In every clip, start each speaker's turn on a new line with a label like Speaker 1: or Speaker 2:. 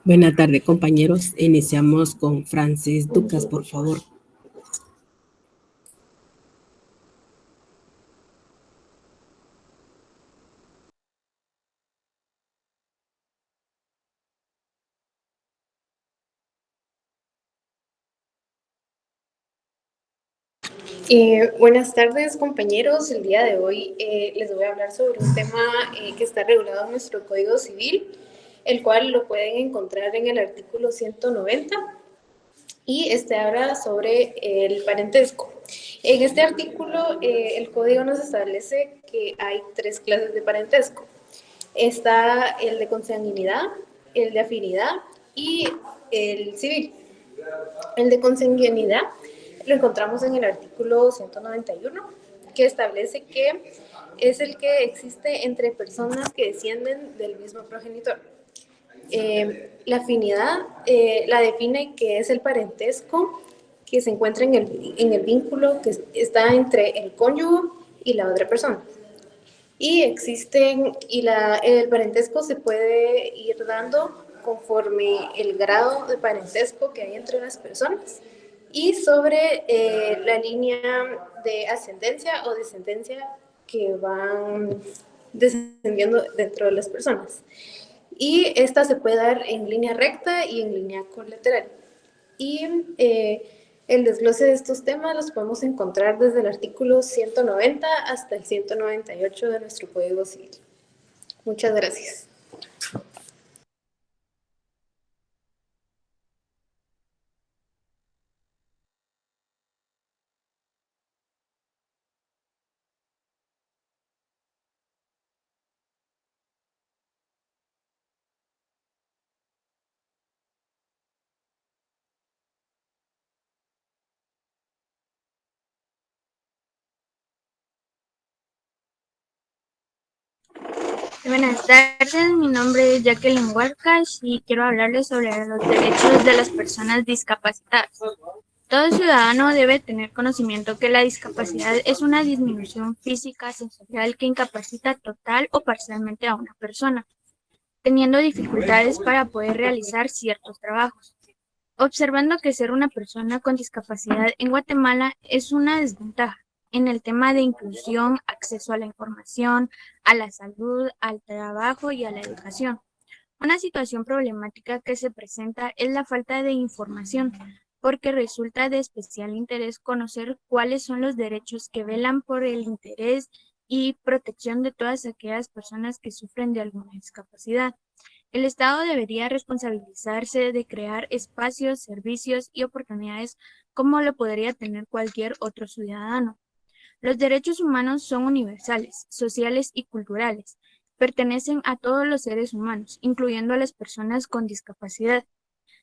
Speaker 1: Buenas tardes, compañeros. Iniciamos con Francis Ducas, por favor.
Speaker 2: Buenas tardes, compañeros. El día de hoy les voy a hablar sobre un tema que está regulado en nuestro Código Civil, el cual lo pueden encontrar en el artículo 190 y este habla sobre el parentesco. En este artículo el Código nos establece que hay tres clases de parentesco. Está el de consanguinidad, el de afinidad y el civil. El de consanguinidad lo encontramos en el artículo 191, que establece que es el que existe entre personas que descienden del mismo progenitor. La afinidad la define que es el parentesco que se encuentra en el vínculo que está entre el cónyuge y la otra persona. Y el parentesco se puede ir dando conforme el grado de parentesco que hay entre las personas y sobre la línea de ascendencia o descendencia que van descendiendo dentro de las personas. Y esta se puede dar en línea recta y en línea colateral. Y el desglose de estos temas los podemos encontrar desde el artículo 190 hasta el 198 de nuestro Código Civil. Muchas gracias.
Speaker 3: Buenas tardes, mi nombre es Jacqueline Huarcas y quiero hablarles sobre los derechos de las personas discapacitadas. Todo ciudadano debe tener conocimiento que la discapacidad es una disminución física sensorial que incapacita total o parcialmente a una persona, teniendo dificultades para poder realizar ciertos trabajos. Observando que ser una persona con discapacidad en Guatemala es una desventaja en el tema de inclusión, acceso a la información, a la salud, al trabajo y a la educación. Una situación problemática que se presenta es la falta de información, porque resulta de especial interés conocer cuáles son los derechos que velan por el interés y protección de todas aquellas personas que sufren de alguna discapacidad. El Estado debería responsabilizarse de crear espacios, servicios y oportunidades como lo podría tener cualquier otro ciudadano. Los derechos humanos son universales, sociales y culturales. Pertenecen a todos los seres humanos, incluyendo a las personas con discapacidad.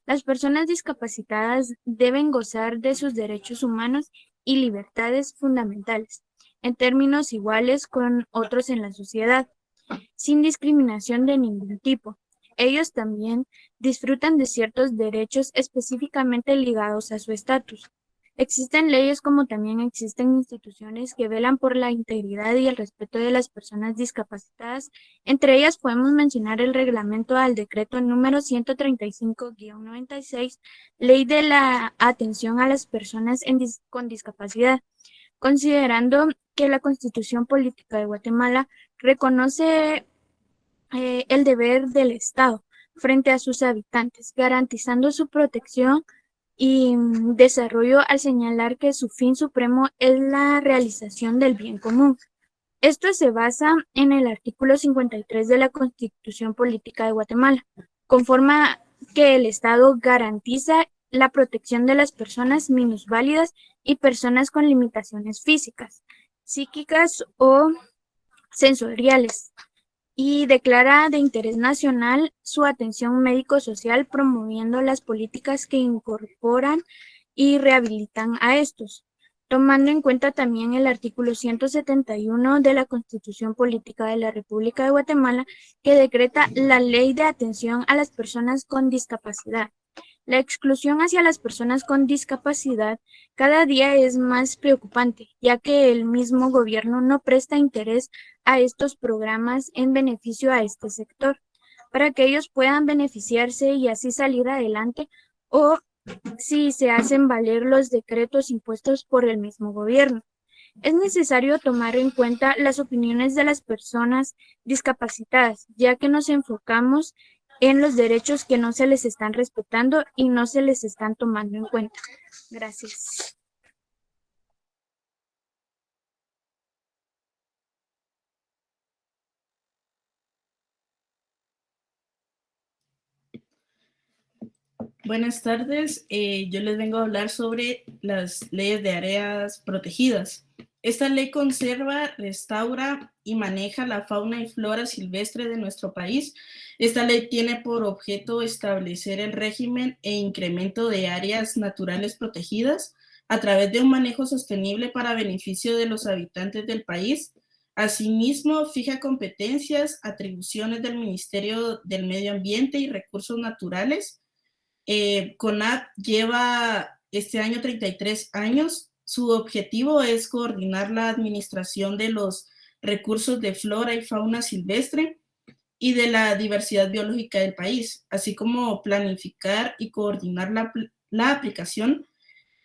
Speaker 3: Las personas discapacitadas deben gozar de sus derechos humanos y libertades fundamentales, en términos iguales con otros en la sociedad, sin discriminación de ningún tipo. Ellos también disfrutan de ciertos derechos específicamente ligados a su estatus. Existen leyes como también existen instituciones que velan por la integridad y el respeto de las personas discapacitadas. Entre ellas podemos mencionar el reglamento al decreto número 135-96, Ley de la Atención a las Personas con Discapacidad, considerando que la Constitución Política de Guatemala reconoce el deber del Estado frente a sus habitantes, garantizando su protección y desarrollo al señalar que su fin supremo es la realización del bien común. Esto se basa en el artículo 53 de la Constitución Política de Guatemala, conforme que el Estado garantiza la protección de las personas minusválidas y personas con limitaciones físicas, psíquicas o sensoriales, y declara de interés nacional su atención médico-social promoviendo las políticas que incorporan y rehabilitan a estos, tomando en cuenta también el artículo 171 de la Constitución Política de la República de Guatemala, que decreta la Ley de Atención a las Personas con Discapacidad. La exclusión hacia las personas con discapacidad cada día es más preocupante, ya que el mismo gobierno no presta interés a estos programas en beneficio a este sector. para que ellos puedan beneficiarse y así salir adelante, o si se hacen valer los decretos impuestos por el mismo gobierno. Es necesario tomar en cuenta las opiniones de las personas discapacitadas, ya que nos enfocamos en los derechos que no se les están respetando y no se les están tomando en cuenta. Gracias.
Speaker 4: Buenas tardes, yo les vengo a hablar sobre las leyes de áreas protegidas. Esta ley conserva, restaura y maneja la fauna y flora silvestre de nuestro país. Esta ley tiene por objeto establecer el régimen e incremento de áreas naturales protegidas a través de un manejo sostenible para beneficio de los habitantes del país. Asimismo, fija competencias, atribuciones del Ministerio del Medio Ambiente y Recursos Naturales. CONAP lleva este año 33 años. Su objetivo es coordinar la administración de los recursos de flora y fauna silvestre y de la diversidad biológica del país, así como planificar y coordinar la aplicación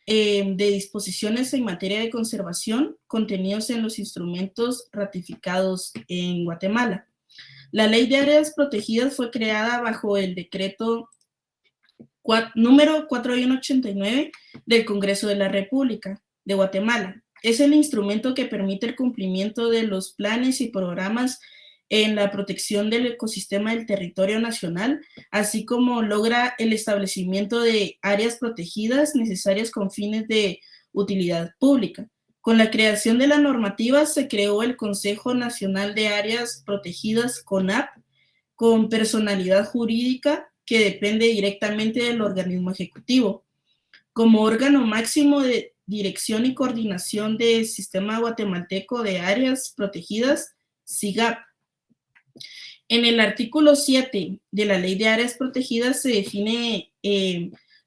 Speaker 4: de disposiciones en materia de conservación contenidos en los instrumentos ratificados en Guatemala. La Ley de Áreas Protegidas fue creada bajo el decreto número 4189 del Congreso de la República de Guatemala. Es el instrumento que permite el cumplimiento de los planes y programas en la protección del ecosistema del territorio nacional, así como logra el establecimiento de áreas protegidas necesarias con fines de utilidad pública. Con la creación de la normativa se creó el Consejo Nacional de Áreas Protegidas, CONAP, con personalidad jurídica que depende directamente del organismo ejecutivo. Como órgano máximo de dirección y coordinación del Sistema Guatemalteco de Áreas Protegidas, SIGAP. En el artículo 7 de la Ley de Áreas Protegidas se define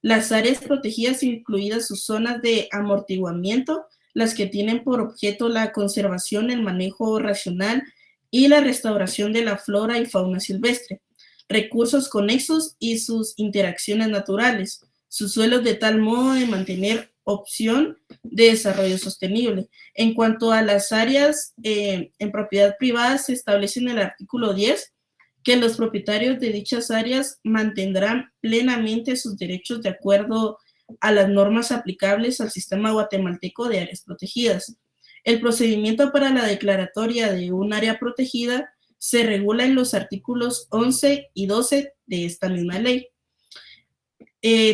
Speaker 4: las áreas protegidas, incluidas sus zonas de amortiguamiento, las que tienen por objeto la conservación, el manejo racional y la restauración de la flora y fauna silvestre, recursos conexos y sus interacciones naturales, sus suelos de tal modo de mantener opción de desarrollo sostenible. En cuanto a las áreas en propiedad privada, se establece en el artículo 10 que los propietarios de dichas áreas mantendrán plenamente sus derechos de acuerdo a las normas aplicables al Sistema Guatemalteco de Áreas Protegidas. El procedimiento para la declaratoria de un área protegida se regula en los artículos 11 y 12 de esta misma ley.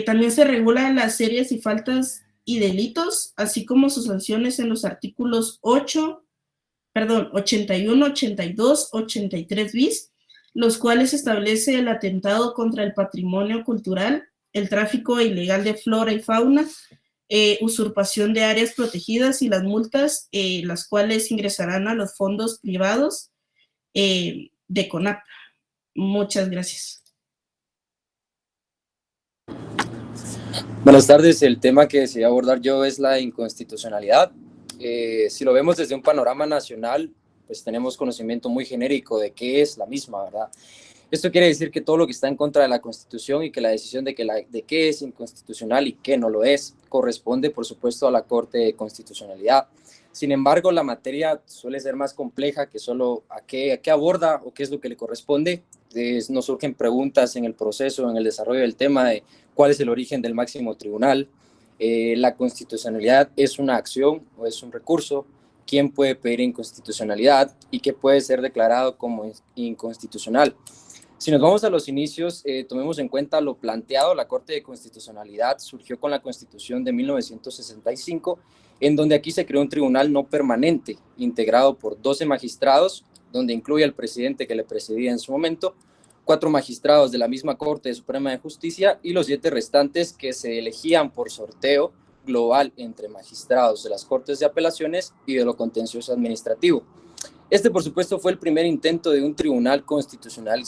Speaker 4: También se regulan las series y faltas y delitos, así como sus sanciones en los artículos 81, 82, 83 bis, los cuales establece el atentado contra el patrimonio cultural, el tráfico ilegal de flora y fauna, usurpación de áreas protegidas y las multas, las cuales ingresarán a los fondos privados de CONAP. Muchas gracias.
Speaker 5: Buenas tardes, el tema que deseo abordar yo es la inconstitucionalidad. Si lo vemos desde un panorama nacional, pues tenemos conocimiento muy genérico de qué es la misma, ¿verdad? Esto quiere decir que todo lo que está en contra de la Constitución y que la decisión de qué es inconstitucional y qué no lo es, corresponde, por supuesto, a la Corte de Constitucionalidad. Sin embargo, la materia suele ser más compleja que solo a qué aborda o qué es lo que le corresponde. Nos surgen preguntas en el proceso, en el desarrollo del tema de cuál es el origen del máximo tribunal. La constitucionalidad es una acción o es un recurso. ¿Quién puede pedir inconstitucionalidad y qué puede ser declarado como inconstitucional? Si nos vamos a los inicios, tomemos en cuenta lo planteado. La Corte de Constitucionalidad surgió con la Constitución de 1965, en donde aquí se creó un tribunal no permanente, integrado por 12 magistrados, donde incluye al presidente que le precedía en su momento, 4 magistrados de la misma Corte Suprema de Justicia y los 7 restantes que se elegían por sorteo global entre magistrados de las Cortes de Apelaciones y de lo contencioso administrativo. Este, por supuesto, fue el primer intento de un tribunal constitucional,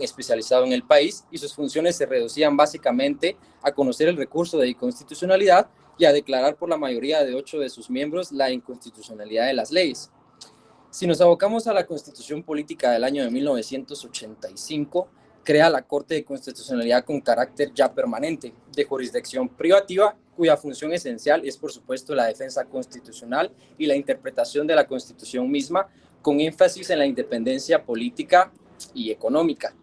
Speaker 5: especializado en el país, y sus funciones se reducían básicamente a conocer el recurso de inconstitucionalidad y a declarar por la mayoría de 8 de sus miembros la inconstitucionalidad de las leyes. Si nos abocamos a la Constitución Política del año de 1985, crea la Corte de Constitucionalidad con carácter ya permanente, de jurisdicción privativa, cuya función esencial es, por supuesto, la defensa constitucional y la interpretación de la Constitución misma, con énfasis en la independencia política y económica.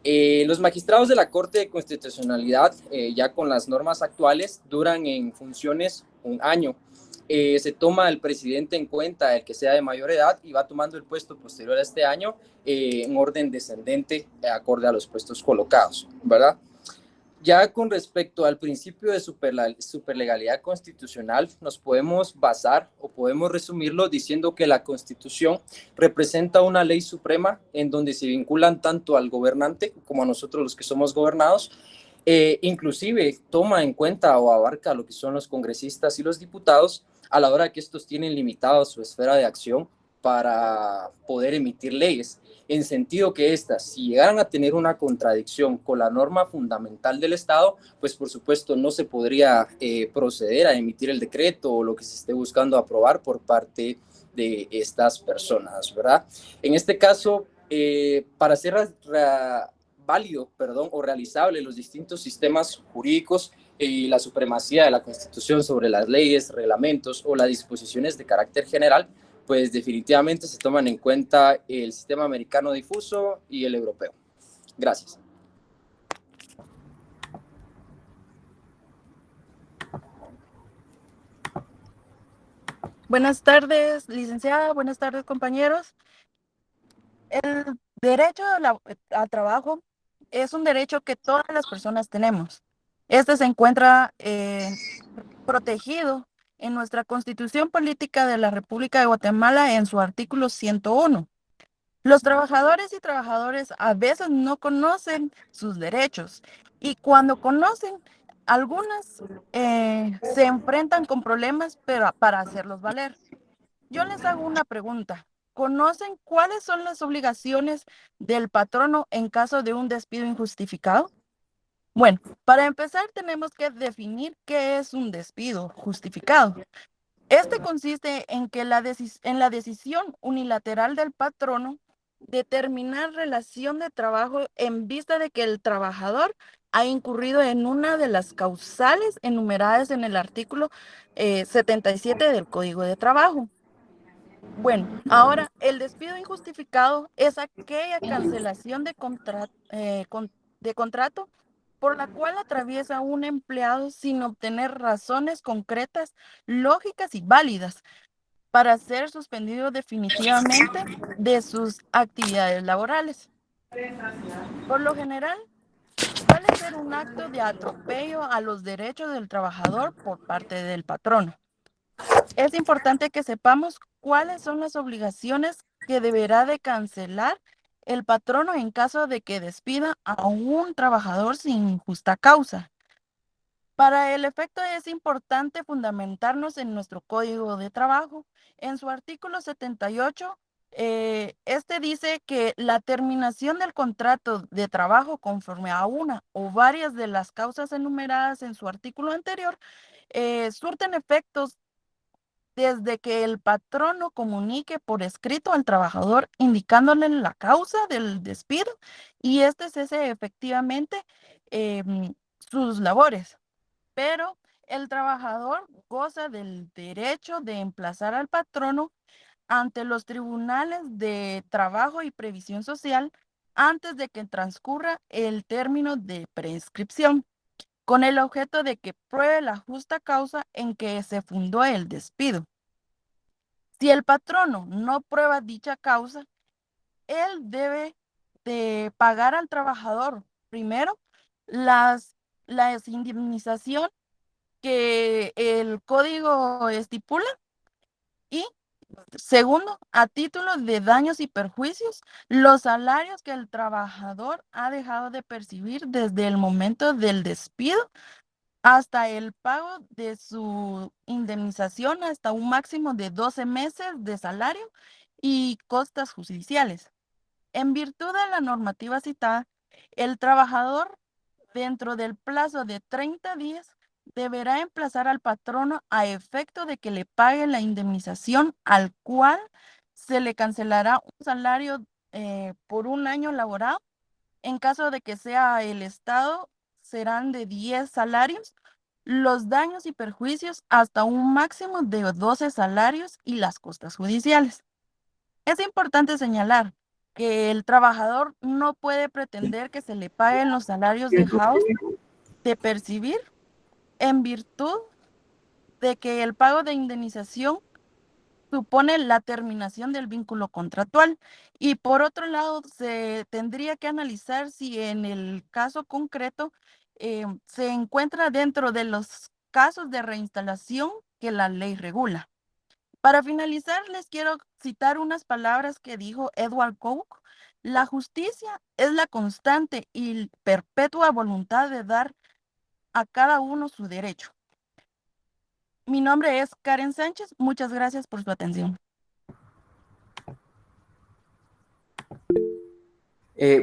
Speaker 5: Los magistrados de la Corte de Constitucionalidad, ya con las normas actuales, duran en funciones un año. Se toma el presidente en cuenta, el que sea de mayor edad, y va tomando el puesto posterior a este año en orden descendente, acorde a los puestos colocados, ¿verdad? Ya con respecto al principio de superlegalidad constitucional, nos podemos basar o podemos resumirlo diciendo que la Constitución representa una ley suprema en donde se vinculan tanto al gobernante como a nosotros los que somos gobernados. Inclusive toma en cuenta o abarca lo que son los congresistas y los diputados a la hora que estos tienen limitado su esfera de acción para poder emitir leyes, en sentido que estas, si llegaran a tener una contradicción con la norma fundamental del Estado, pues por supuesto no se podría proceder a emitir el decreto o lo que se esté buscando aprobar por parte de estas personas, ¿verdad? En este caso, para ser válido, o realizable los distintos sistemas jurídicos y la supremacía de la Constitución sobre las leyes, reglamentos o las disposiciones de carácter general, pues definitivamente se toman en cuenta el sistema americano difuso y el europeo. Gracias.
Speaker 6: Buenas tardes, licenciada. Buenas tardes, compañeros. El derecho al trabajo es un derecho que todas las personas tenemos. Este se encuentra protegido en nuestra Constitución Política de la República de Guatemala en su artículo 101. Los trabajadores y trabajadoras a veces no conocen sus derechos y cuando conocen, algunas se enfrentan con problemas para hacerlos valer. Yo les hago una pregunta. ¿Conocen cuáles son las obligaciones del patrono en caso de un despido injustificado? Bueno, para empezar tenemos que definir qué es un despido justificado. Este consiste en que en la decisión unilateral del patrono determinar relación de trabajo en vista de que el trabajador ha incurrido en una de las causales enumeradas en el artículo 77 del Código de Trabajo. Bueno, ahora el despido injustificado es aquella cancelación de contrato por la cual atraviesa un empleado sin obtener razones concretas, lógicas y válidas para ser suspendido definitivamente de sus actividades laborales. Por lo general, suele ser un acto de atropello a los derechos del trabajador por parte del patrono. Es importante que sepamos cuáles son las obligaciones que deberá de cancelar el patrono en caso de que despida a un trabajador sin justa causa. Para el efecto es importante fundamentarnos en nuestro Código de Trabajo. En su artículo 78, este dice que la terminación del contrato de trabajo conforme a una o varias de las causas enumeradas en su artículo anterior, surten efectos desde que el patrono comunique por escrito al trabajador indicándole la causa del despido y este cese efectivamente sus labores. Pero el trabajador goza del derecho de emplazar al patrono ante los tribunales de trabajo y previsión social antes de que transcurra el término de prescripción, con el objeto de que pruebe la justa causa en que se fundó el despido. Si el patrono no prueba dicha causa, él debe de pagar al trabajador, primero, la indemnización que el código estipula y segundo, a título de daños y perjuicios, los salarios que el trabajador ha dejado de percibir desde el momento del despido hasta el pago de su indemnización hasta un máximo de 12 meses de salario y costas judiciales. En virtud de la normativa citada, el trabajador, dentro del plazo de 30 días, deberá emplazar al patrono a efecto de que le pague la indemnización al cual se le cancelará un salario por un año laborado. En caso de que sea el Estado, serán de 10 salarios, los daños y perjuicios hasta un máximo de 12 salarios y las costas judiciales. Es importante señalar que el trabajador no puede pretender que se le paguen los salarios dejados de percibir en virtud de que el pago de indemnización supone la terminación del vínculo contractual. Y por otro lado, se tendría que analizar si en el caso concreto se encuentra dentro de los casos de reinstalación que la ley regula. Para finalizar, les quiero citar unas palabras que dijo Edward Coke. La justicia es la constante y perpetua voluntad de dar a cada uno su derecho. Mi nombre es Karen Sánchez. Muchas gracias por su atención.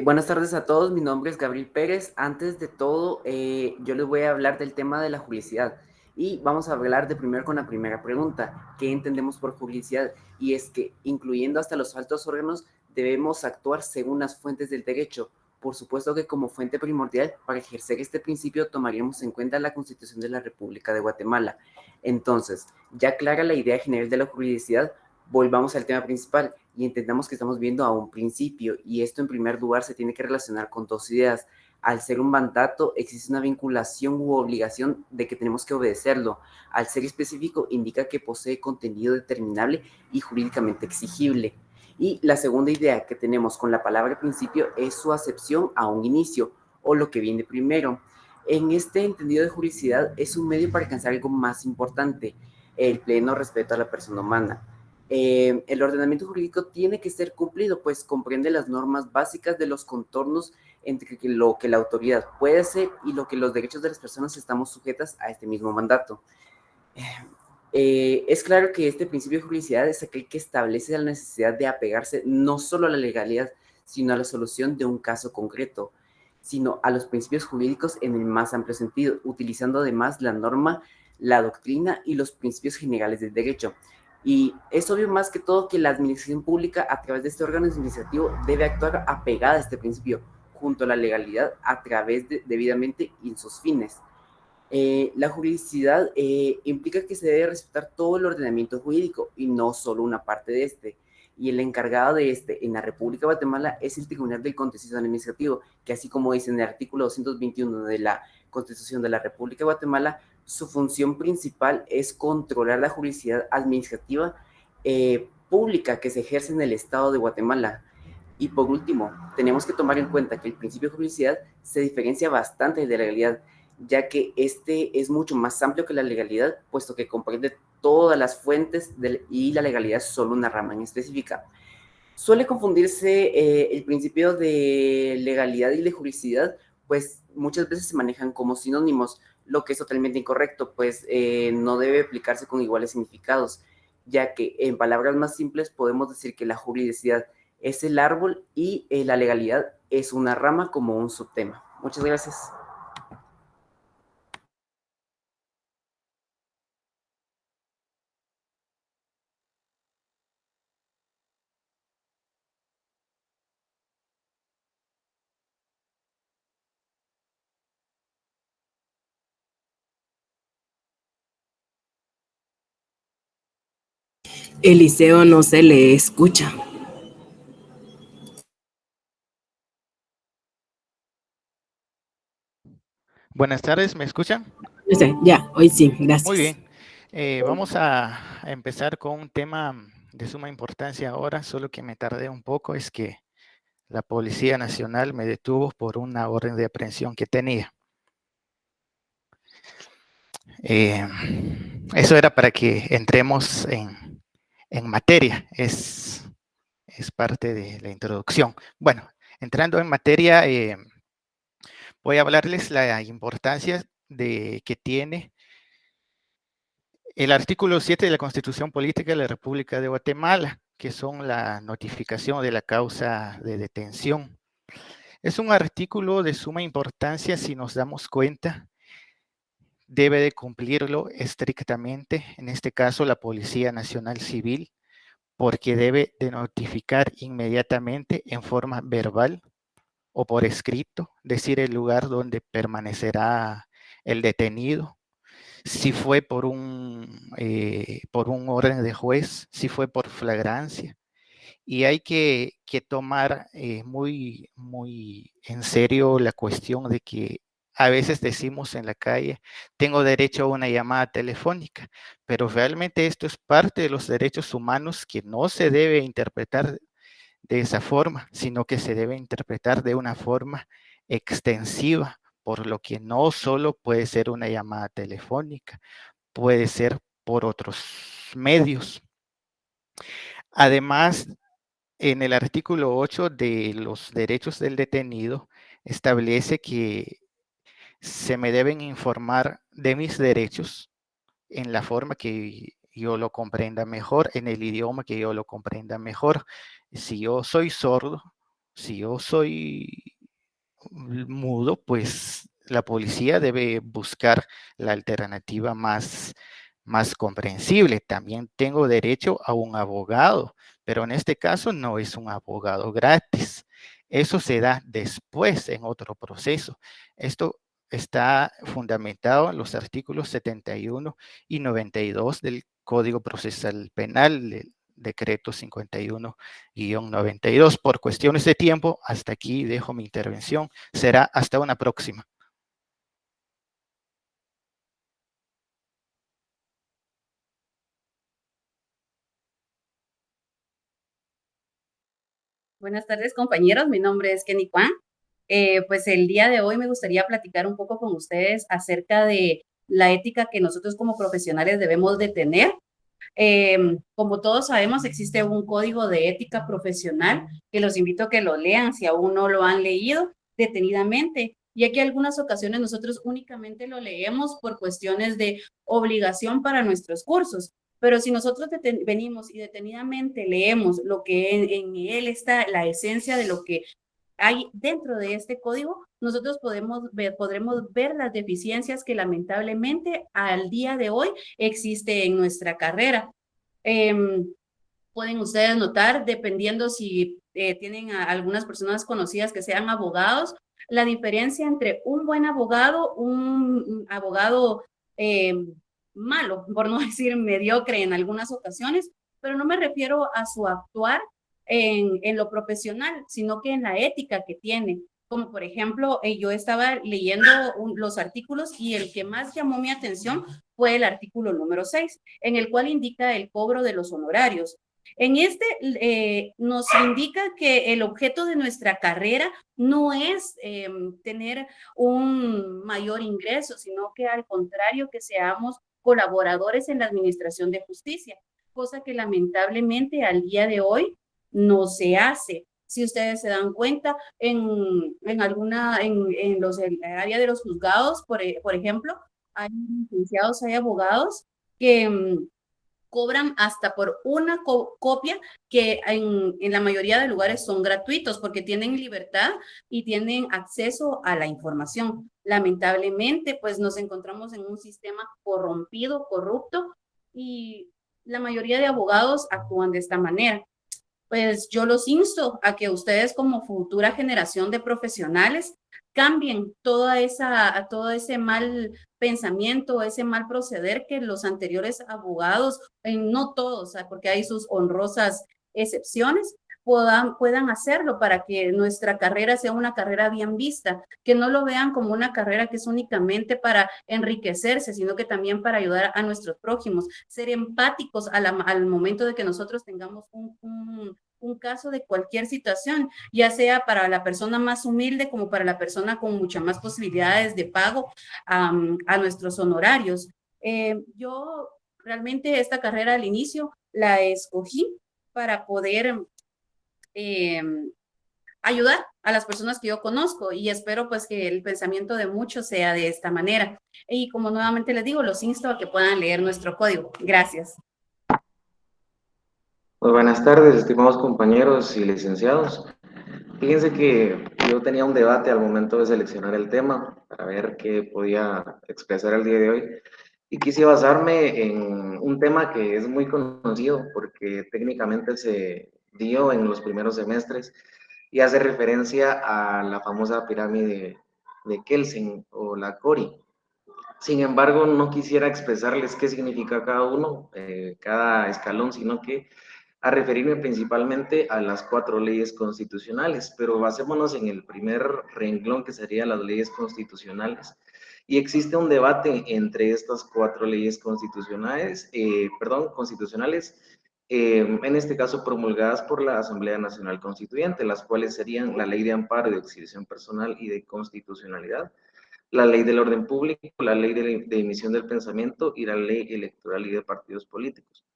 Speaker 7: Buenas tardes a todos, mi nombre es Gabriel Pérez. Antes de todo, yo les voy a hablar del tema de la publicidad y vamos a hablar de primero con la primera pregunta, ¿qué entendemos por publicidad? Y es que, incluyendo hasta los altos órganos, debemos actuar según las fuentes del derecho. Por supuesto que como fuente primordial, para ejercer este principio, tomaríamos en cuenta la Constitución de la República de Guatemala. Entonces, ya clara la idea general de la publicidad, volvamos al tema principal y entendamos que estamos viendo a un principio, y esto en primer lugar se tiene que relacionar con dos ideas. Al ser un mandato, existe una vinculación u obligación de que tenemos que obedecerlo. Al ser específico, indica que posee contenido determinable y jurídicamente exigible. Y la segunda idea que tenemos con la palabra principio es su acepción a un inicio, o lo que viene primero. En este entendido de juridicidad, es un medio para alcanzar algo más importante, el pleno respeto a la persona humana. El ordenamiento jurídico tiene que ser cumplido, pues comprende las normas básicas de los contornos entre lo que la autoridad puede hacer y lo que los derechos de las personas estamos sujetas a este mismo mandato. Es claro que este principio de juridicidad es aquel que establece la necesidad de apegarse no solo a la legalidad, sino a la solución de un caso concreto, sino a los principios jurídicos en el más amplio sentido, utilizando además la norma, la doctrina y los principios generales del derecho. Y es obvio más que todo que la administración pública a través de este órgano administrativo debe actuar apegada a este principio, junto a la legalidad a través de debidamente y sus fines. La juridicidad implica que se debe respetar todo el ordenamiento jurídico y no solo una parte de este. Y el encargado de este en la República de Guatemala es el Tribunal del Contencioso Administrativo, que así como dice en el artículo 221 de la Constitución de la República de Guatemala, su función principal es controlar la juridicidad administrativa pública que se ejerce en el Estado de Guatemala. Y por último, tenemos que tomar en cuenta que el principio de juridicidad se diferencia bastante de la legalidad, ya que este es mucho más amplio que la legalidad, puesto que comprende todas las fuentes y la legalidad es solo una rama en específica. Suele confundirse el principio de legalidad y de juridicidad, pues muchas veces se manejan como sinónimos, lo que es totalmente incorrecto, pues no debe aplicarse con iguales significados, ya que en palabras más simples podemos decir que la juridicidad es el árbol y la legalidad es una rama como un subtema. Muchas gracias.
Speaker 1: Eliseo no se le escucha.
Speaker 8: Buenas tardes, ¿me escuchan?
Speaker 1: Ya, hoy sí, gracias.
Speaker 8: Muy bien. Vamos a empezar con un tema de suma importancia ahora, solo que me tardé un poco, es que la Policía Nacional me detuvo por una orden de aprehensión que tenía. Eso era para que entremos en materia, es parte de la introducción. Bueno, entrando en materia, voy a hablarles la importancia que tiene el artículo 7 de la Constitución Política de la República de Guatemala, que son la notificación de la causa de detención. Es un artículo de suma importancia si nos damos cuenta. Debe de cumplirlo estrictamente, en este caso la Policía Nacional Civil, porque debe de notificar inmediatamente en forma verbal o por escrito, decir el lugar donde permanecerá el detenido, si fue por un orden de juez, si fue por flagrancia. Y hay que tomar muy en serio la cuestión de que a veces decimos en la calle, tengo derecho a una llamada telefónica, pero realmente esto es parte de los derechos humanos que no se debe interpretar de esa forma, sino que se debe interpretar de una forma extensiva, por lo que no solo puede ser una llamada telefónica, puede ser por otros medios. Además, en el artículo 8 de los derechos del detenido establece que se me deben informar de mis derechos en la forma que yo lo comprenda mejor, en el idioma que yo lo comprenda mejor. Si yo soy sordo, si yo soy mudo, pues la policía debe buscar la alternativa más comprensible. También tengo derecho a un abogado, pero en este caso no es un abogado gratis. Eso se da después en otro proceso. Esto está fundamentado en los artículos 71 y 92 del Código Procesal Penal, del decreto 51-92. Por cuestiones de tiempo, hasta aquí dejo mi intervención. Será hasta una próxima.
Speaker 9: Buenas tardes, compañeros. Mi nombre es Kenny Kwan. Pues el día de hoy me gustaría platicar un poco con ustedes acerca de la ética que nosotros como profesionales debemos de tener. Como todos sabemos, existe un código de ética profesional que los invito a que lo lean si aún no lo han leído detenidamente, ya que algunas ocasiones nosotros únicamente lo leemos por cuestiones de obligación para nuestros cursos. Pero si nosotros venimos y detenidamente leemos lo que en él está la esencia de lo que hay dentro de este código, nosotros podremos ver las deficiencias que lamentablemente al día de hoy existe en nuestra carrera. Pueden ustedes notar, dependiendo si tienen a algunas personas conocidas que sean abogados, la diferencia entre un buen abogado, un abogado malo, por no decir mediocre en algunas ocasiones, pero no me refiero a su actuar en lo profesional, sino que en la ética que tiene. Como por ejemplo, yo estaba leyendo los artículos y el que más llamó mi atención fue el artículo número 6, en el cual indica el cobro de los honorarios. En este nos indica que el objeto de nuestra carrera no es tener un mayor ingreso, sino que al contrario, que seamos colaboradores en la administración de justicia, cosa que lamentablemente al día de hoy no se hace. Si ustedes se dan cuenta, en el área de los juzgados, por ejemplo, hay licenciados, hay abogados que cobran hasta por una copia que en la mayoría de lugares son gratuitos porque tienen libertad y tienen acceso a la información. Lamentablemente, pues nos encontramos en un sistema corrompido, corrupto, y la mayoría de abogados actúan de esta manera. Pues yo los insto a que ustedes como futura generación de profesionales cambien todo ese mal pensamiento, ese mal proceder que los anteriores abogados, no todos, porque hay sus honrosas excepciones, puedan hacerlo para que nuestra carrera sea una carrera bien vista, que no lo vean como una carrera que es únicamente para enriquecerse, sino que también para ayudar a nuestros prójimos, ser empáticos al momento de que nosotros tengamos un caso de cualquier situación, ya sea para la persona más humilde como para la persona con muchas más posibilidades de pago a nuestros honorarios. Yo realmente esta carrera al inicio la escogí para poder ayudar a las personas que yo conozco y espero pues que el pensamiento de muchos sea de esta manera. Y como nuevamente les digo, los insto a que puedan leer nuestro código. Gracias.
Speaker 10: Muy buenas tardes, estimados compañeros y licenciados. Fíjense que yo tenía un debate al momento de seleccionar el tema para ver qué podía expresar el día de hoy Y quise basarme en un tema que es muy conocido porque técnicamente se dio en los primeros semestres y hace referencia a la famosa pirámide de Kelsen o la Cori. Sin embargo, no quisiera expresarles qué significa cada uno, cada escalón, sino que a referirme principalmente a las 4 leyes constitucionales, pero basémonos en el primer renglón que serían las leyes constitucionales. Y existe un debate entre estas 4 leyes constitucionales, en este caso promulgadas por la Asamblea Nacional Constituyente, las cuales serían la Ley de Amparo y de Exhibición Personal y de Constitucionalidad, la Ley del Orden Público, la Ley de Emisión del Pensamiento y la Ley Electoral y de Partidos Políticos.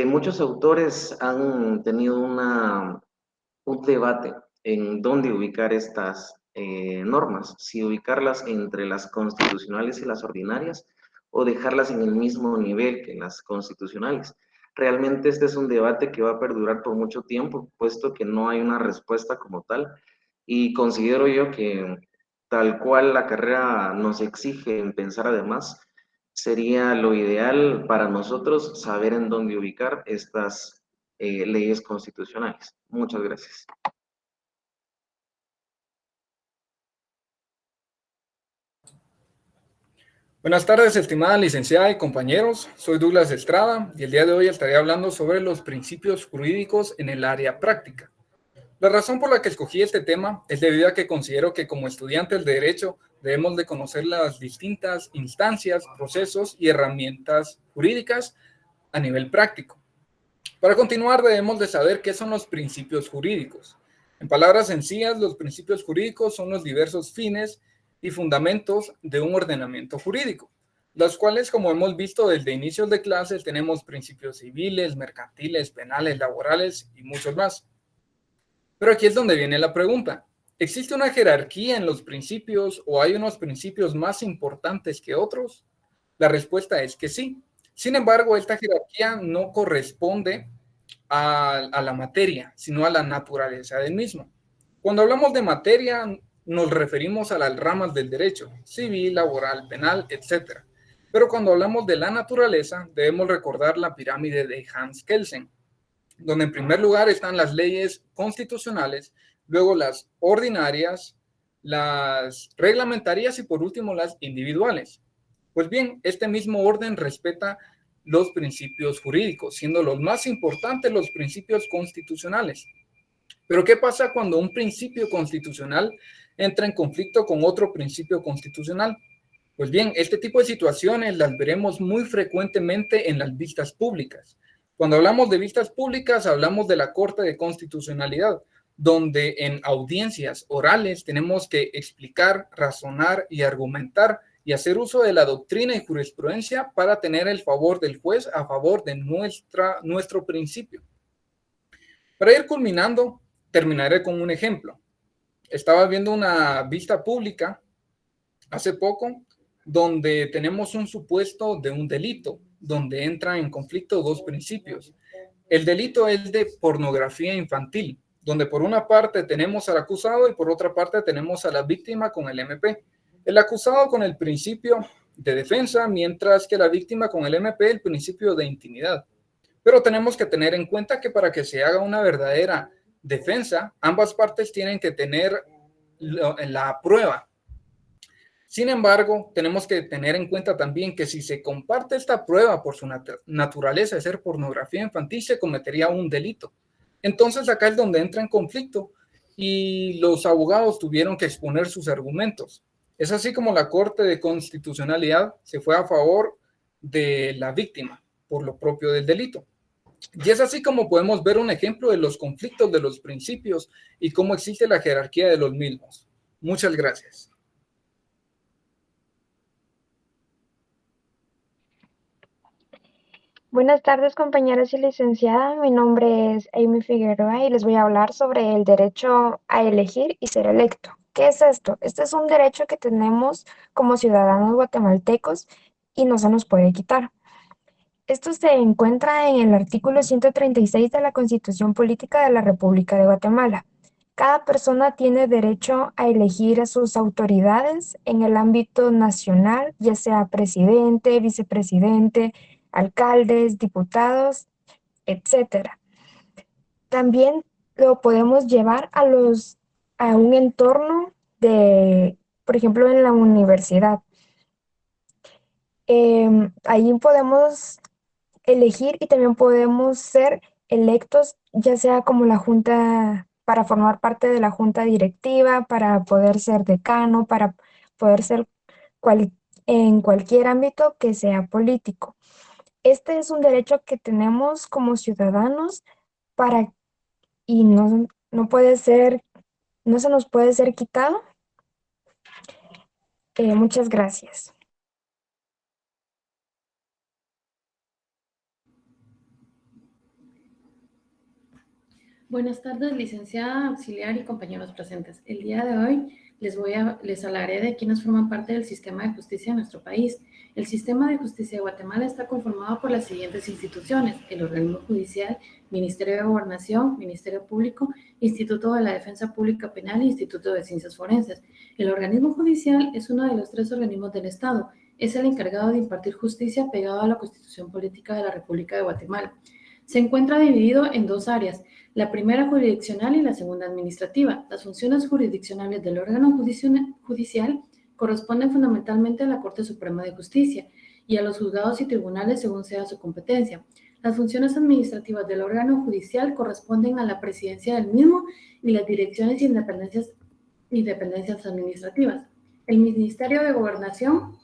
Speaker 10: Muchos autores han tenido un debate en dónde ubicar estas normas, si ubicarlas entre las constitucionales y las ordinarias o dejarlas en el mismo nivel que las constitucionales. Realmente este es un debate que va a perdurar por mucho tiempo, puesto que no hay una respuesta como tal, y considero yo que tal cual la carrera nos exige en pensar además, sería lo ideal para nosotros saber en dónde ubicar estas leyes constitucionales. Muchas gracias.
Speaker 11: Buenas tardes, estimada licenciada y compañeros. Soy Douglas Estrada y el día de hoy estaré hablando sobre los principios jurídicos en el área práctica. La razón por la que escogí este tema es debido a que considero que como estudiantes de Derecho debemos de conocer las distintas instancias, procesos y herramientas jurídicas a nivel práctico. Para continuar debemos de saber qué son los principios jurídicos. En palabras sencillas, los principios jurídicos son los diversos fines y fundamentos de un ordenamiento jurídico, los cuales, como hemos visto desde inicios de clases, tenemos principios civiles, mercantiles, penales, laborales y muchos más. Pero aquí es donde viene la pregunta. ¿Existe una jerarquía en los principios o hay unos principios más importantes que otros? La respuesta es que sí. Sin embargo, esta jerarquía no corresponde a la materia, sino a la naturaleza del mismo. Cuando hablamos de materia, nos referimos a las ramas del derecho, civil, laboral, penal, etc. Pero cuando hablamos de la naturaleza, debemos recordar la pirámide de Hans Kelsen, donde en primer lugar están las leyes constitucionales, luego las ordinarias, las reglamentarias y por último las individuales. Pues bien, este mismo orden respeta los principios jurídicos, siendo los más importantes los principios constitucionales. Pero ¿qué pasa cuando un principio constitucional entra en conflicto con otro principio constitucional? Pues bien, este tipo de situaciones las veremos muy frecuentemente en las vistas públicas. Cuando hablamos de vistas públicas, hablamos de la Corte de Constitucionalidad, donde en audiencias orales tenemos que explicar, razonar y argumentar y hacer uso de la doctrina y jurisprudencia para tener el favor del juez a favor de nuestro principio. Para ir culminando, terminaré con un ejemplo. Estaba viendo una vista pública hace poco donde tenemos un supuesto de un delito, donde entran en conflicto dos principios. El delito es de pornografía infantil, donde por una parte tenemos al acusado y por otra parte tenemos a la víctima con el MP. El acusado con el principio de defensa, mientras que la víctima con el MP el principio de intimidad. Pero tenemos que tener en cuenta que para que se haga una verdadera defensa, ambas partes tienen que tener la prueba. Sin embargo, tenemos que tener en cuenta también que si se comparte esta prueba por su naturaleza de ser pornografía infantil, se cometería un delito. Entonces acá es donde entra en conflicto y los abogados tuvieron que exponer sus argumentos. Es así como la Corte de Constitucionalidad se fue a favor de la víctima por lo propio del delito. Y es así como podemos ver un ejemplo de los conflictos de los principios y cómo existe la jerarquía de los mismos. Muchas gracias.
Speaker 12: Buenas tardes, compañeros y licenciada. Mi nombre es Amy Figueroa y les voy a hablar sobre el derecho a elegir y ser electo. ¿Qué es esto? Este es un derecho que tenemos como ciudadanos guatemaltecos y no se nos puede quitar. Esto se encuentra en el artículo 136 de la Constitución Política de la República de Guatemala. Cada persona tiene derecho a elegir a sus autoridades en el ámbito nacional, ya sea presidente, vicepresidente, alcaldes, diputados, etcétera. También lo podemos llevar a un entorno de, por ejemplo, en la universidad. Ahí podemos elegir y también podemos ser electos, ya sea como la junta, para formar parte de la junta directiva, para poder ser decano, para poder ser en cualquier ámbito que sea político. Este es un derecho que tenemos como ciudadanos para, y no puede ser, no se nos puede ser quitado. Muchas gracias.
Speaker 13: Buenas tardes, licenciada, auxiliar y compañeros presentes. El día de hoy les hablaré de quienes forman parte del sistema de justicia de nuestro país. El sistema de justicia de Guatemala está conformado por las siguientes instituciones: el organismo judicial, Ministerio de Gobernación, Ministerio Público, Instituto de la Defensa Pública Penal e Instituto de Ciencias Forenses. El organismo judicial es uno de los 3 organismos del Estado. Es el encargado de impartir justicia pegado a la Constitución Política de la República de Guatemala. Se encuentra dividido en 2 áreas: la primera jurisdiccional y la segunda administrativa. Las funciones jurisdiccionales del órgano judicial corresponden fundamentalmente a la Corte Suprema de Justicia y a los juzgados y tribunales según sea su competencia. Las funciones administrativas del órgano judicial corresponden a la presidencia del mismo y las direcciones y dependencias administrativas. El Ministerio de Gobernación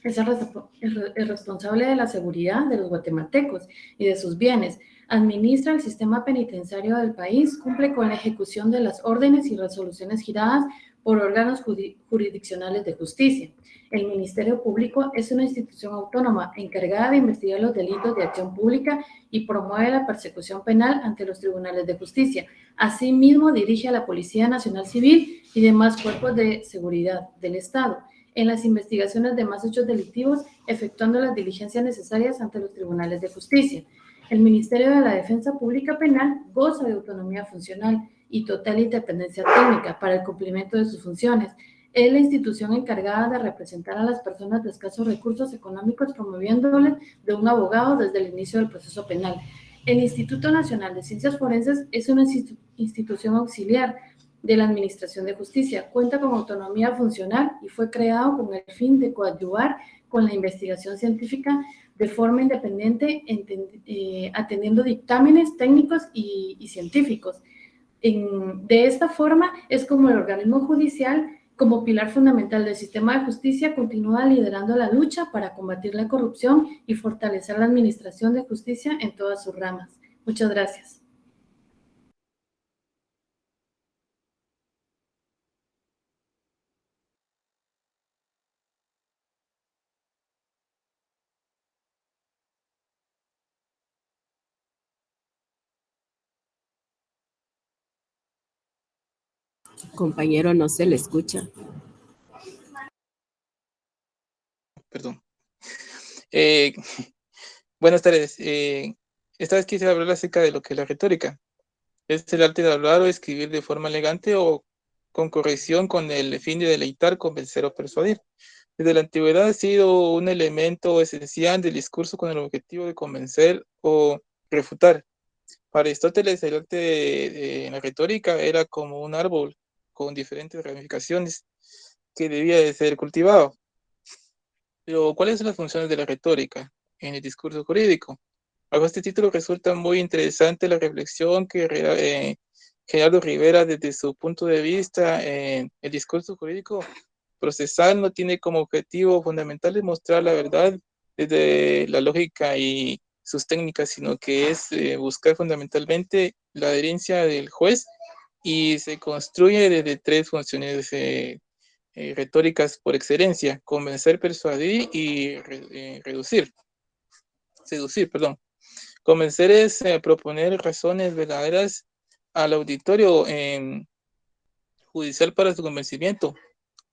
Speaker 13: es el responsable de la seguridad de los guatemaltecos y de sus bienes. Administra el sistema penitenciario del país, cumple con la ejecución de las órdenes y resoluciones giradas por órganos jurisdiccionales de justicia. El Ministerio Público es una institución autónoma encargada de investigar los delitos de acción pública y promueve la persecución penal ante los tribunales de justicia. Asimismo, dirige a la Policía Nacional Civil y demás cuerpos de seguridad del Estado en las investigaciones de más hechos delictivos, efectuando las diligencias necesarias ante los tribunales de justicia. El Ministerio de la Defensa Pública Penal goza de autonomía funcional y total independencia técnica para el cumplimiento de sus funciones. Es la institución encargada de representar a las personas de escasos recursos económicos, promoviéndoles de un abogado desde el inicio del proceso penal. El Instituto Nacional de Ciencias Forenses es una institución auxiliar de la Administración de Justicia. Cuenta con autonomía funcional y fue creado con el fin de coadyuvar con la investigación científica de forma independiente, atendiendo dictámenes técnicos y científicos. De esta forma es como el organismo judicial, como pilar fundamental del sistema de justicia, continúa liderando la lucha para combatir la corrupción y fortalecer la administración de justicia en todas sus ramas. Muchas gracias.
Speaker 1: Compañero, no se le escucha.
Speaker 14: Perdón. Buenas tardes. Esta vez quisiera hablar acerca de lo que es la retórica. Es el arte de hablar o escribir de forma elegante o con corrección con el fin de deleitar, convencer o persuadir. Desde la antigüedad ha sido un elemento esencial del discurso con el objetivo de convencer o refutar. Para Aristóteles, el arte de la retórica era como un árbol con diferentes ramificaciones que debía de ser cultivado. Pero, ¿cuáles son las funciones de la retórica en el discurso jurídico? Bajo este título resulta muy interesante la reflexión que Gerardo Rivera, desde su punto de vista, el discurso jurídico procesal no tiene como objetivo fundamental demostrar la verdad desde la lógica y sus técnicas, sino que es buscar fundamentalmente la adherencia del juez, y se construye desde 3 funciones retóricas por excelencia: convencer, persuadir y seducir, perdón. Convencer es proponer razones verdaderas al auditorio judicial para su convencimiento.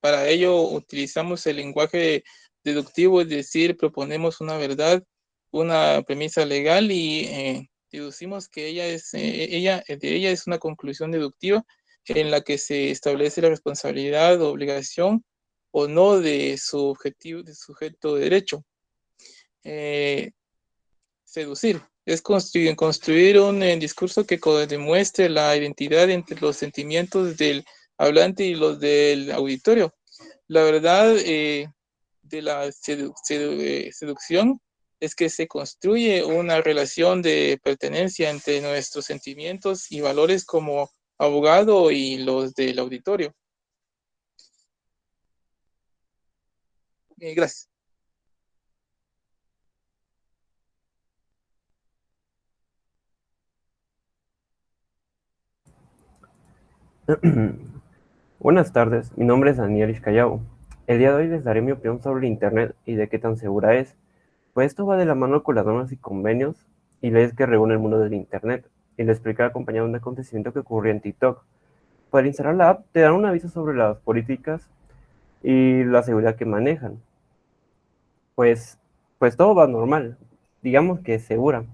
Speaker 14: Para ello utilizamos el lenguaje deductivo, es decir, proponemos una verdad, una premisa legal y deducimos que de ella es una conclusión deductiva en la que se establece la responsabilidad o obligación o no de su objetivo, de sujeto de derecho. Seducir es construir un discurso que demuestre la identidad entre los sentimientos del hablante y los del auditorio. La verdad de la seducción es que se construye una relación de pertenencia entre nuestros sentimientos y valores como abogado y los del auditorio. Gracias.
Speaker 15: Buenas tardes, mi nombre es Daniel Iscayao. El día de hoy les daré mi opinión sobre el Internet y de qué tan segura es. Pues esto va de la mano con las normas y convenios y leyes que regulan el mundo del Internet, y les explicaré acompañado de un acontecimiento que ocurrió en TikTok. Para instalar la app te dan un aviso sobre las políticas y la seguridad que manejan. Pues todo va normal, digamos que es segura.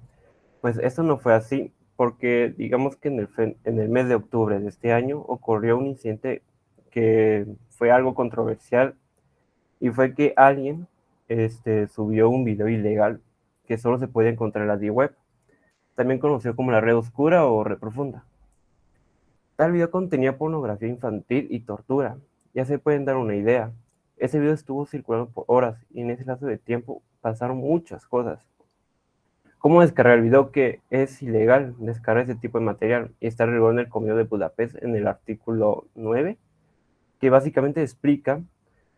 Speaker 15: Pues esto no fue así, porque digamos que en el mes de octubre de este año ocurrió un incidente que fue algo controversial, y fue que alguien subió un video ilegal que solo se puede encontrar en la Deep Web, también conocido como la red oscura o red profunda. Tal video contenía pornografía infantil y tortura. Ya se pueden dar una idea. Ese video estuvo circulando por horas y en ese lapso de tiempo pasaron muchas cosas. ¿Cómo descargar el video? Que es ilegal descargar ese tipo de material y está regulado en el Convenio de Budapest en el artículo 9, que básicamente explica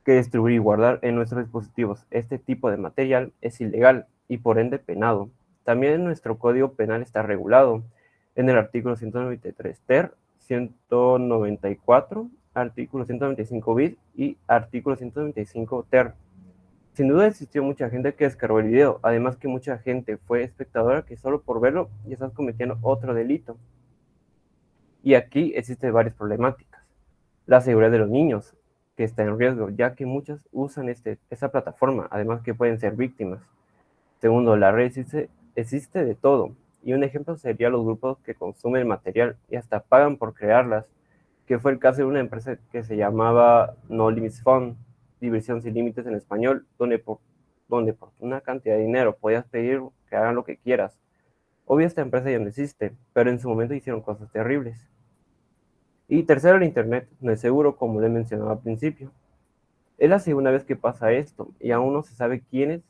Speaker 15: que distribuir y guardar en nuestros dispositivos este tipo de material es ilegal y por ende penado. También nuestro Código Penal está regulado en el artículo 193 ter, 194, artículo 195 bis y artículo 195 ter. Sin duda existió mucha gente que descargó el video, además que mucha gente fue espectadora que solo por verlo ya estás cometiendo otro delito. Y aquí existen varias problemáticas. La seguridad de los niños, que está en riesgo, ya que muchos usan esta plataforma, además que pueden ser víctimas. Segundo, la red existe de todo, y un ejemplo sería los grupos que consumen el material y hasta pagan por crearlas, que fue el caso de una empresa que se llamaba No Limits Fund, Diversión Sin Límites en español, donde por una cantidad de dinero podías pedir que hagan lo que quieras. Obvio, esta empresa ya no existe, pero en su momento hicieron cosas terribles. Y tercero, el Internet no es seguro, como le mencionaba al principio. Es la segunda vez que pasa esto, y aún no se sabe quiénes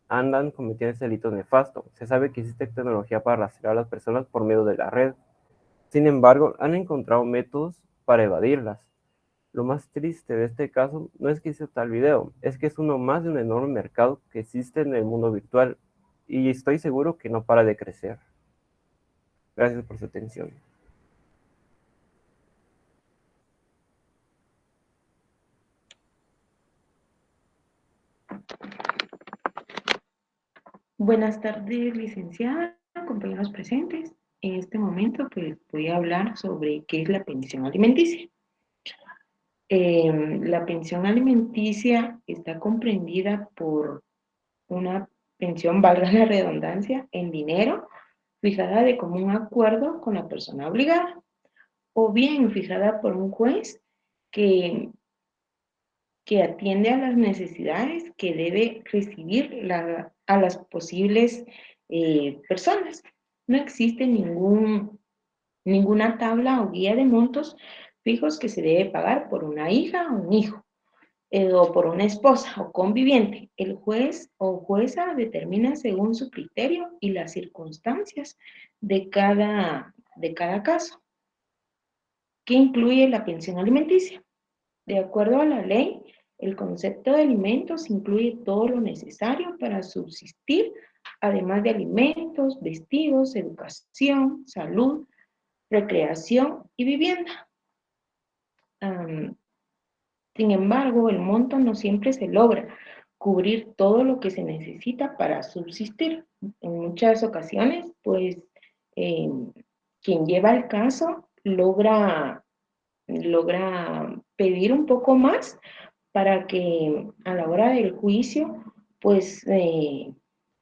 Speaker 15: andan cometiendo este delito nefasto. Se sabe que existe tecnología para rastrear a las personas por medio de la red. Sin embargo, han encontrado métodos para evadirlas. Lo más triste de este caso no es que hice tal video, es que es uno más de un enorme mercado que existe en el mundo virtual, y estoy seguro que no para de crecer. Gracias por su atención.
Speaker 16: Buenas tardes, licenciada, compañeros presentes. En este momento, pues, voy a hablar sobre qué es la pensión alimenticia. La pensión alimenticia está comprendida por una pensión, valga la redundancia, en dinero, fijada de común acuerdo con la persona obligada, o bien fijada por un juez que atiende a las necesidades que debe recibir a las posibles personas. No existe ninguna tabla o guía de montos fijos que se debe pagar por una hija o un hijo, o por una esposa o conviviente. El juez o jueza determina según su criterio y las circunstancias de cada caso. ¿Qué incluye la pensión alimenticia? De acuerdo a la ley, el concepto de alimentos incluye todo lo necesario para subsistir, además de alimentos, vestidos, educación, salud, recreación y vivienda. Sin embargo, el monto no siempre se logra cubrir todo lo que se necesita para subsistir. En muchas ocasiones, pues, quien lleva el caso logra pedir un poco más para que a la hora del juicio, pues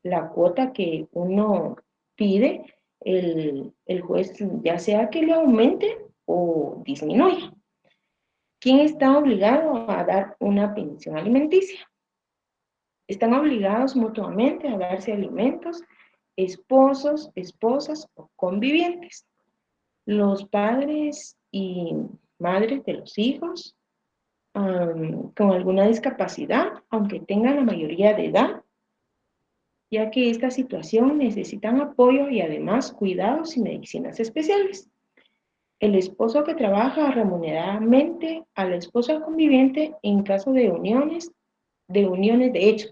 Speaker 16: la cuota que uno pide, el juez ya sea que le aumente o disminuya. ¿Quién está obligado a dar una pensión alimenticia? Están obligados mutuamente a darse alimentos esposos, esposas o convivientes. Los padres y madres de los hijos con alguna discapacidad, aunque tengan la mayoría de edad, ya que esta situación necesitan apoyo y además cuidados y medicinas especiales. El esposo que trabaja remuneradamente a la esposa conviviente en caso de uniones de hecho,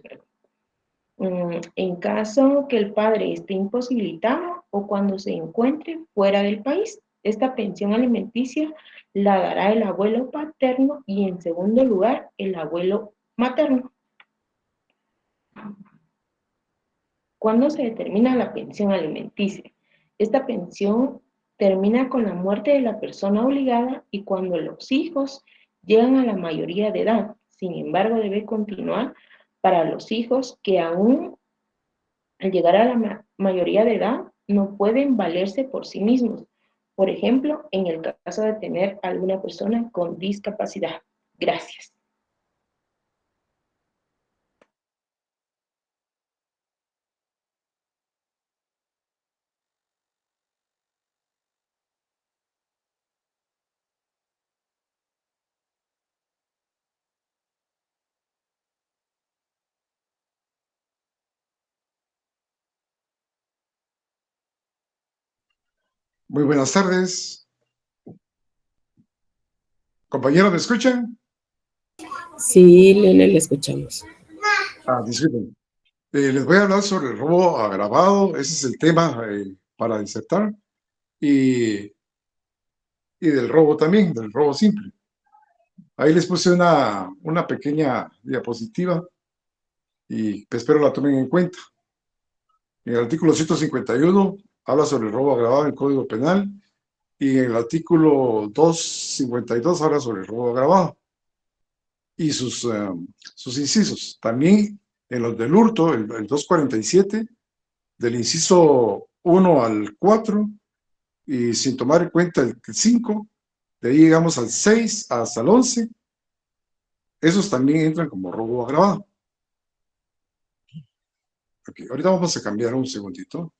Speaker 16: en caso que el padre esté imposibilitado o cuando se encuentre fuera del país. Esta pensión alimenticia la dará el abuelo paterno y en segundo lugar el abuelo materno. ¿Cuándo se determina la pensión alimenticia? Esta pensión termina con la muerte de la persona obligada y cuando los hijos llegan a la mayoría de edad. Sin embargo, debe continuar para los hijos que aún al llegar a la mayoría de edad no pueden valerse por sí mismos. Por ejemplo, en el caso de tener alguna persona con discapacidad. Gracias.
Speaker 17: Muy buenas tardes. Compañeros, ¿me escuchan?
Speaker 1: Sí, Leonel, le escuchamos.
Speaker 17: Disculpen. Les voy a hablar sobre el robo agravado. Ese es el tema para disertar. Y del robo también, del robo simple. Ahí les puse una pequeña diapositiva y espero la tomen en cuenta. En el artículo 151 habla sobre el robo agravado en el Código Penal y en el artículo 252 habla sobre el robo agravado y sus incisos. También en los del hurto, el 247, del inciso 1 al 4, y sin tomar en cuenta el 5, de ahí llegamos al 6 hasta el 11, esos también entran como robo agravado. Okay, ahorita vamos a cambiar un segundito.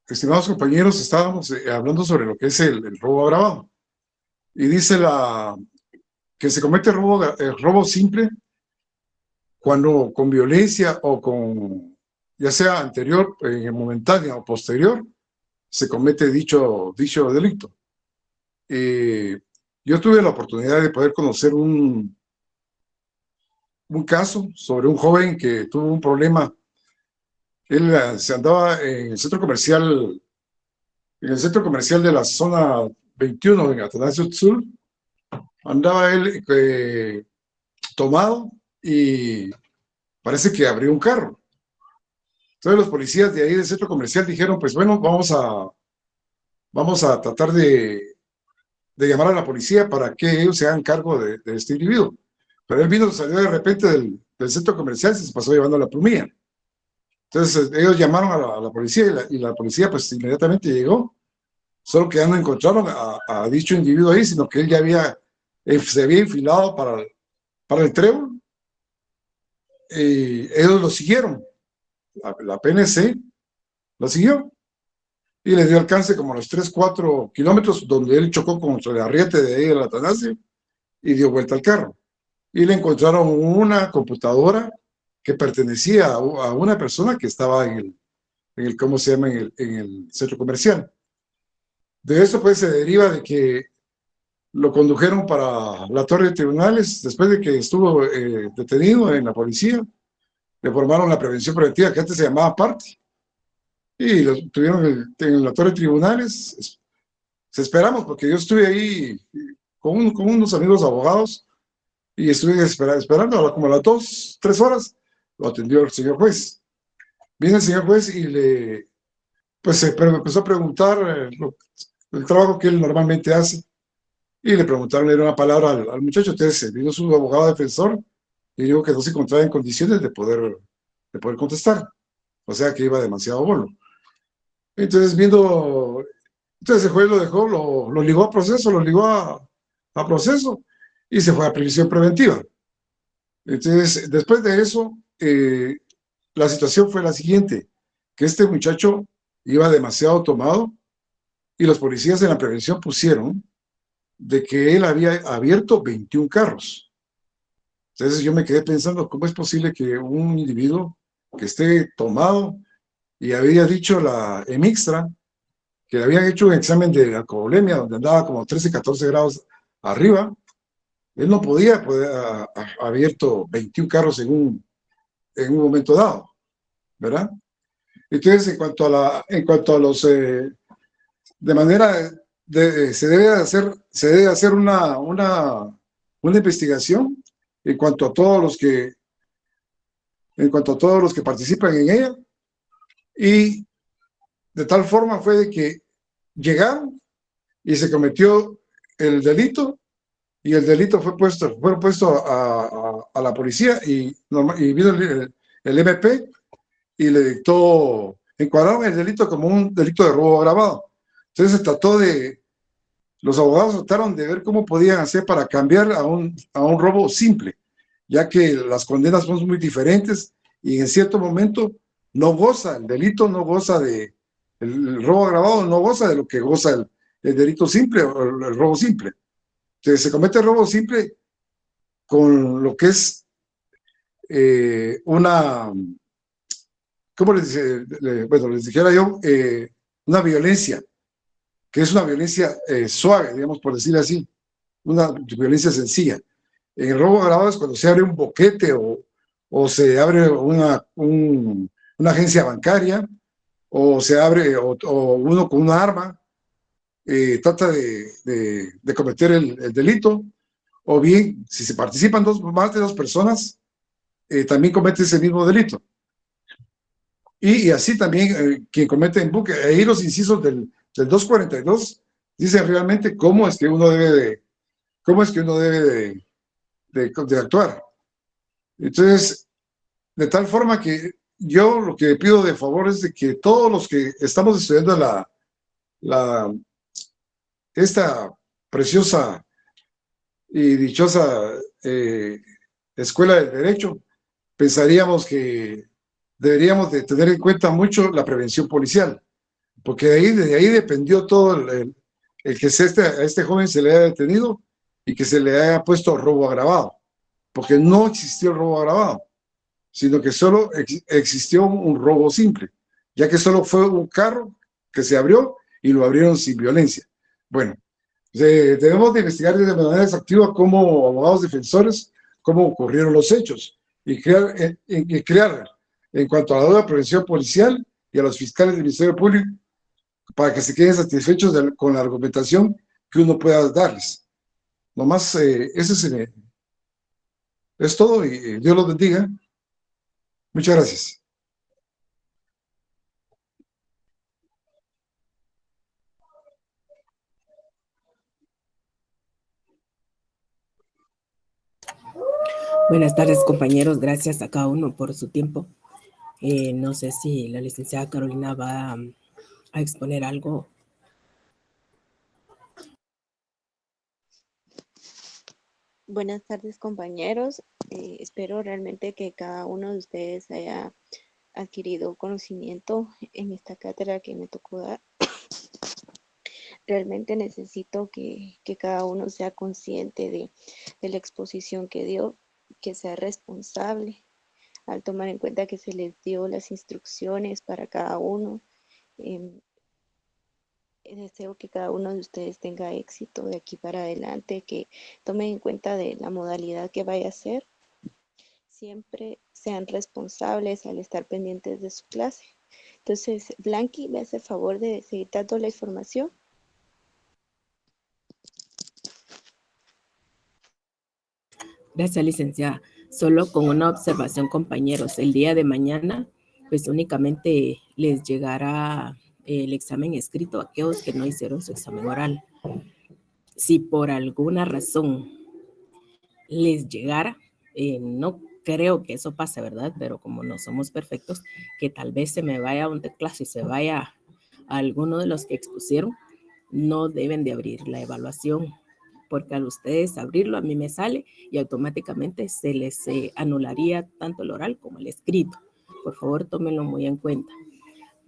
Speaker 17: Estimados compañeros, estábamos hablando sobre lo que es el robo agravado. Y dice que se comete el robo simple cuando con violencia o con, ya sea anterior, momentánea o posterior, se comete dicho delito. Yo tuve la oportunidad de poder conocer un caso sobre un joven que tuvo un problema. Él se andaba en el centro comercial de la zona 21 en Atanasio Sur. Andaba él tomado y parece que abrió un carro. Entonces los policías de ahí del centro comercial dijeron, pues bueno, vamos a tratar de llamar a la policía para que ellos se hagan cargo de este individuo. Pero él salió de repente del centro comercial y se pasó llevando la plumilla. Entonces ellos llamaron a la policía y la policía pues inmediatamente llegó, solo que ya no encontraron a dicho individuo ahí, sino que él ya se había enfilado para el trébol y ellos lo siguieron. La PNC lo siguió y le dio alcance como a los 3-4 kilómetros donde él chocó contra el arriete de ahí del Atanasio y dio vuelta al carro. Y le encontraron una computadora que pertenecía a una persona que estaba en el ¿cómo se llama? En el centro comercial. De eso pues se deriva de que lo condujeron para la torre de tribunales después de que estuvo detenido en la policía. Le formaron la prevención preventiva que antes se llamaba PARTI y lo tuvieron en la torre de tribunales. Esperamos porque yo estuve ahí con unos amigos abogados y estuve esperando como a las 2-3 horas lo atendió el señor juez. Viene el señor juez y me empezó a preguntar el trabajo que él normalmente hace y le preguntaron, le dieron una palabra al muchacho. Entonces vino su abogado defensor y dijo que no se encontraba en condiciones de poder contestar, o sea que iba demasiado bolo. Entonces entonces el juez lo dejó, lo ligó a proceso, a proceso, y se fue a prisión preventiva. Entonces, después de eso, la situación fue la siguiente, que este muchacho iba demasiado tomado y los policías en la prevención pusieron de que él había abierto 21 carros. Entonces yo me quedé pensando, ¿cómo es posible que un individuo que esté tomado y había dicho la EMIXTRA que le habían hecho un examen de alcoholemia donde andaba como 13, 14 grados arriba, él no podía haber abierto 21 carros en un momento dado, ¿verdad? Entonces, en cuanto a los, de manera, se debe hacer una investigación en cuanto a todos los que, participan en ella, y de tal forma fue de que llegaron y se cometió el delito, y el delito fue puesto a la policía, y vino el MP y le dictó, encuadraron el delito como un delito de robo agravado. Entonces se trató los abogados trataron de ver cómo podían hacer para cambiar a un robo simple, ya que las condenas son muy diferentes y en cierto momento el delito no goza el robo agravado no goza de lo que goza el delito simple o el robo simple. Entonces se comete el robo simple con lo que es ¿cómo les dijera yo? Una violencia, que es una violencia suave, digamos, por decir así, una violencia sencilla. En el robo agravado es cuando se abre un boquete o se abre una agencia bancaria, o se abre, o uno con una arma trata de cometer el delito, o bien, si se participan más de dos personas, también comete ese mismo delito. Y así también quien comete en buque, ahí los incisos del 242 dicen realmente cómo es que uno debe de actuar. Entonces, de tal forma que yo lo que pido de favor es de que todos los que estamos estudiando esta preciosa y dichosa escuela del derecho, pensaríamos que deberíamos de tener en cuenta mucho la prevención policial, porque de ahí dependió todo el que a este joven se le haya detenido y que se le haya puesto robo agravado, porque no existió el robo agravado, sino que solo existió un robo simple, ya que solo fue un carro que se abrió y lo abrieron sin violencia. Bueno, debemos de investigar de manera exhaustiva como abogados defensores cómo ocurrieron los hechos y crear en cuanto a la deuda de prevención policial y a los fiscales del Ministerio Público para que se queden satisfechos con la argumentación que uno pueda darles. Nomás ese es todo, y Dios los bendiga. Muchas gracias.
Speaker 1: Buenas tardes, compañeros. Gracias a cada uno por su tiempo. No sé si la licenciada Carolina va a exponer algo.
Speaker 18: Buenas tardes, compañeros. Espero realmente que cada uno de ustedes haya adquirido conocimiento en esta cátedra que me tocó dar. Realmente necesito que cada uno sea consciente de la exposición que dio, que sea responsable al tomar en cuenta que se les dio las instrucciones para cada uno. Deseo que cada uno de ustedes tenga éxito de aquí para adelante, que tomen en cuenta de la modalidad que vaya a ser. Siempre sean responsables al estar pendientes de su clase. Entonces, Blanqui, ¿me hace el favor de seguir dando la información?
Speaker 1: Gracias, licenciada. Solo con una observación, compañeros. El día de mañana, pues únicamente les llegará el examen escrito a aquellos que no hicieron su examen oral. Si por alguna razón les llegara, no creo que eso pase, ¿verdad? Pero como no somos perfectos, que tal vez se me vaya a un clase y se vaya a alguno de los que expusieron, no deben de abrir la evaluación, porque al ustedes abrirlo a mí me sale y automáticamente se les anularía tanto el oral como el escrito. Por favor, tómenlo muy en cuenta.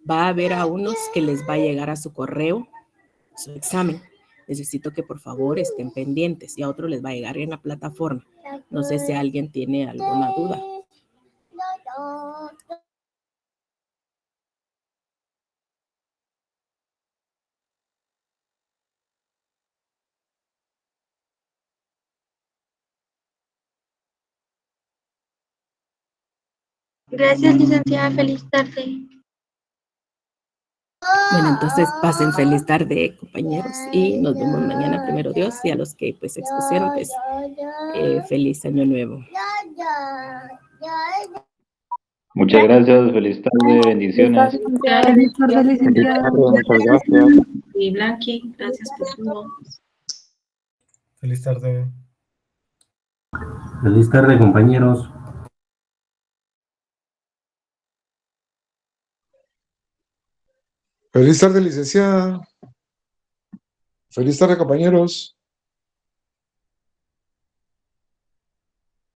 Speaker 1: Va a haber a unos que les va a llegar a su correo su examen. Necesito que por favor estén pendientes y a otros les va a llegar en la plataforma. No sé si alguien tiene alguna duda.
Speaker 3: Gracias, licenciada. Feliz tarde.
Speaker 1: Bueno, entonces pasen feliz tarde, compañeros, y nos vemos mañana, primero Dios, y a los que pues expusieron, pues feliz año nuevo.
Speaker 19: Muchas gracias, feliz tarde, bendiciones.
Speaker 20: Feliz tarde, licenciada.
Speaker 19: Muchas gracias.
Speaker 20: Y Blanqui, gracias por todo.
Speaker 21: Feliz tarde.
Speaker 22: Feliz tarde, compañeros.
Speaker 17: Feliz tarde, licenciada. Feliz tarde, compañeros.